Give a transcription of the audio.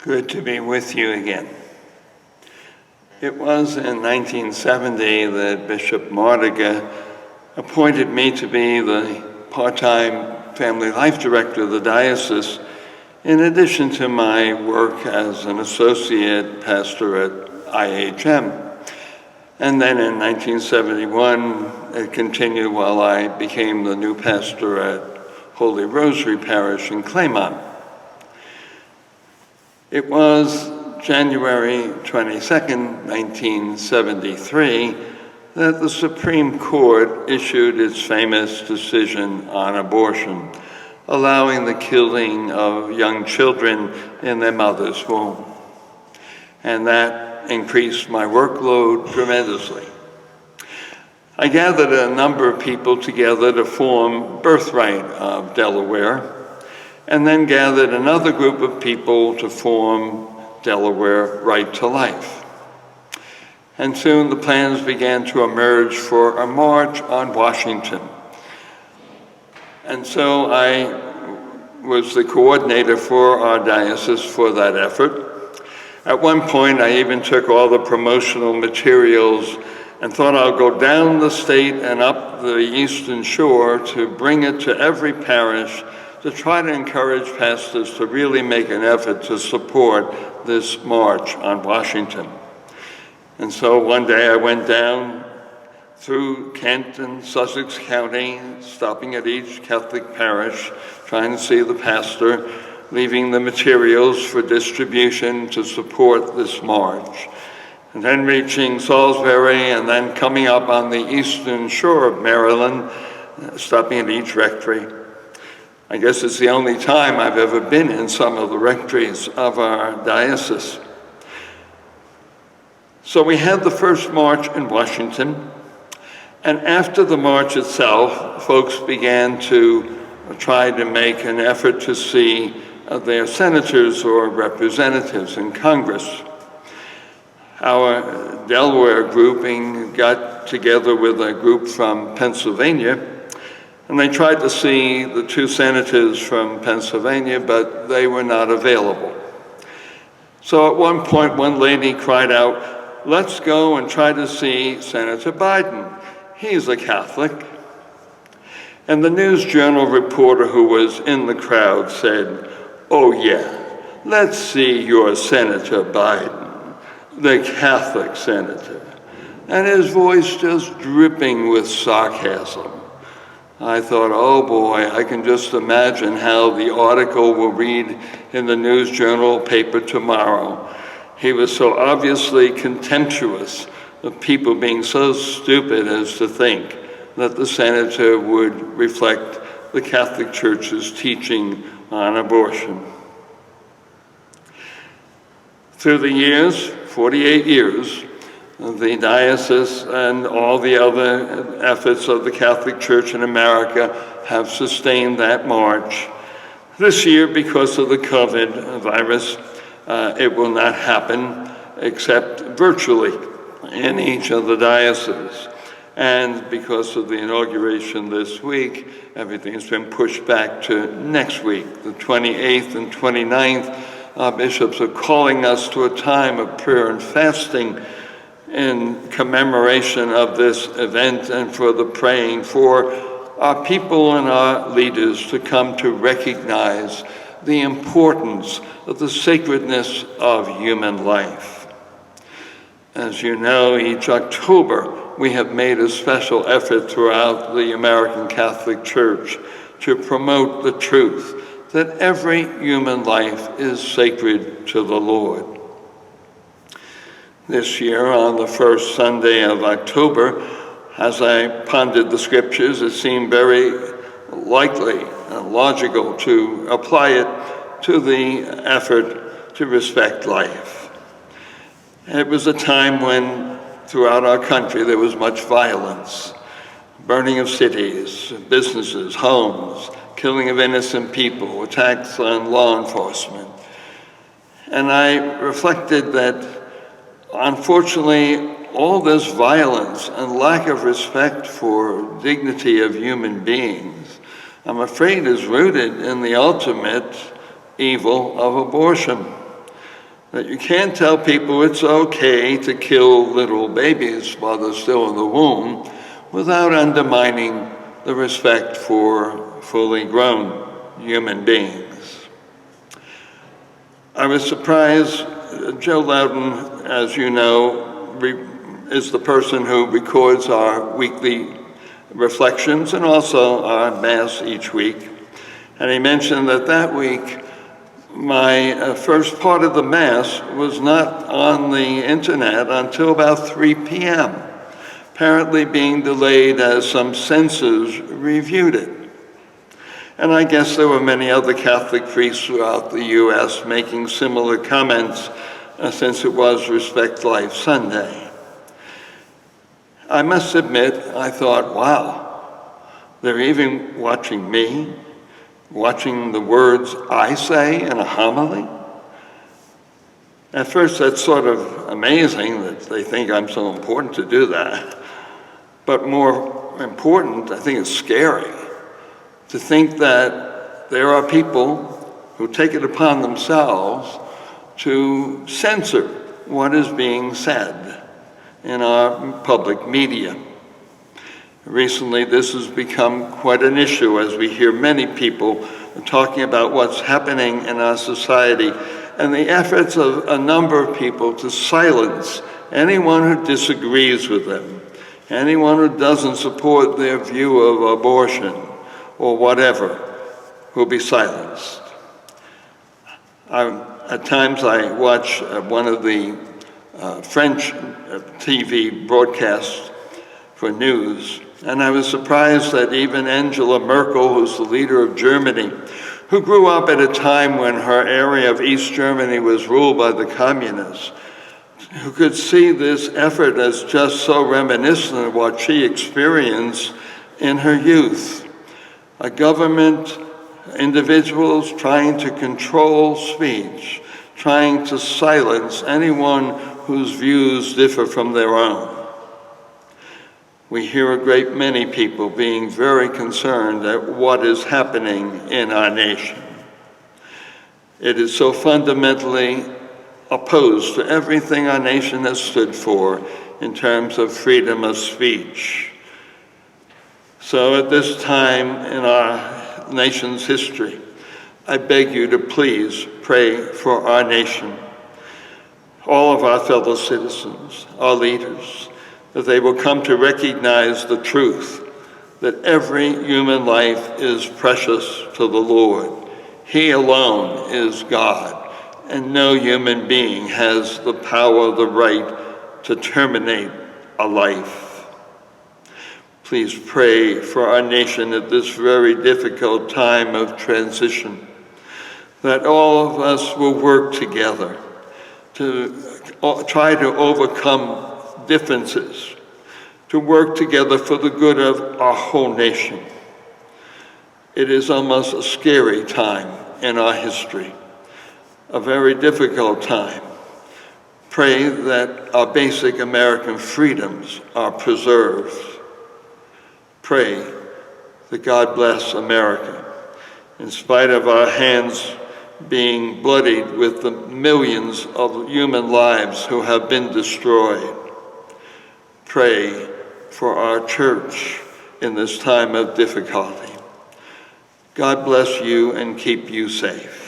Good to be with you again. It was in 1970 that Bishop Mardiga appointed me to be the part-time family life director of the diocese, in addition to my work as an associate pastor at IHM. And then in 1971, it continued while I became the new pastor at Holy Rosary Parish in Claymont. It was January 22nd, 1973, that the Supreme Court issued its famous decision on abortion, allowing the killing of young children in their mother's womb. And that increased my workload tremendously. I gathered a number of people together to form Birthright of Delaware, and then gathered another group of people to form Delaware Right to Life. And soon the plans began to emerge for a march on Washington. And so I was the coordinator for our diocese for that effort. At one point, I even took all the promotional materials and thought I'll go down the state and up the Eastern Shore to bring it to every parish to try to encourage pastors to really make an effort to support this march on Washington. And so one day I went down through Kent and Sussex County, stopping at each Catholic parish, trying to see the pastor, leaving the materials for distribution to support this march. And then reaching Salisbury, and then coming up on the Eastern Shore of Maryland, stopping at each rectory. I guess it's the only time I've ever been in some of the rectories of our diocese. So we had the first march in Washington, and after the march itself, folks began to try to make an effort to see their senators or representatives in Congress. Our Delaware grouping got together with a group from Pennsylvania, and they tried to see the two senators from Pennsylvania, but they were not available. So at one point, one lady cried out, "Let's go and try to see Senator Biden. He's a Catholic." And the News Journal reporter who was in the crowd said, "Oh yeah, let's see your Senator Biden, the Catholic senator." And his voice just dripping with sarcasm. I thought, oh boy, I can just imagine how the article will read in the News Journal paper tomorrow. He was so obviously contemptuous of people being so stupid as to think that the senator would reflect the Catholic Church's teaching on abortion. Through the years, 48 years, the diocese and all the other efforts of the Catholic Church in America have sustained that march. This year, because of the COVID virus, it will not happen except virtually in each of the dioceses. And because of the inauguration this week, everything has been pushed back to next week, the 28th and 29th. Our bishops are calling us to a time of prayer and fasting in commemoration of this event and for the praying for our people and our leaders to come to recognize the importance of the sacredness of human life. As you know, each October we have made a special effort throughout the American Catholic Church to promote the truth that every human life is sacred to the Lord. This year, on the first Sunday of October, as I pondered the scriptures, it seemed very likely and logical to apply it to the effort to respect life. It was a time when, throughout our country, there was much violence, burning of cities, businesses, homes, killing of innocent people, attacks on law enforcement. And I reflected that unfortunately, all this violence and lack of respect for dignity of human beings, I'm afraid, is rooted in the ultimate evil of abortion. that you can't tell people it's okay to kill little babies while they're still in the womb without undermining the respect for fully grown human beings. I was surprised. Joe Loudon, as you know, is the person who records our weekly reflections and also our Mass each week. And he mentioned that week, my first part of the Mass was not on the internet until about 3 p.m., apparently being delayed as some censors reviewed it. And I guess there were many other Catholic priests throughout the U.S. making similar comments since it was Respect Life Sunday. I must admit, I thought, wow, they're even watching me, watching the words I say in a homily? At first, that's sort of amazing that they think I'm so important to do that. But more important, I think it's scary to think that there are people who take it upon themselves to censor what is being said in our public media. Recently, this has become quite an issue as we hear many people talking about what's happening in our society and the efforts of a number of people to silence anyone who disagrees with them, anyone who doesn't support their view of abortion or whatever will be silenced. At times I watch one of the French TV broadcasts for news, and I was surprised that even Angela Merkel, who's the leader of Germany, who grew up at a time when her area of East Germany was ruled by the communists, who could see this effort as just so reminiscent of what she experienced in her youth. A government, individuals trying to control speech, trying to silence anyone whose views differ from their own. We hear a great many people being very concerned at what is happening in our nation. It is so fundamentally opposed to everything our nation has stood for in terms of freedom of speech. So at this time in our nation's history, I beg you to please pray for our nation, all of our fellow citizens, our leaders, that they will come to recognize the truth that every human life is precious to the Lord. He alone is God, and no human being has the power, the right to terminate a life. Please pray for our nation at this very difficult time of transition, that all of us will work together to try to overcome differences, to work together for the good of our whole nation. It is almost a scary time in our history, a very difficult time. Pray that our basic American freedoms are preserved. Pray that God bless America, in spite of our hands being bloodied with the millions of human lives who have been destroyed. Pray for our church in this time of difficulty. God bless you and keep you safe.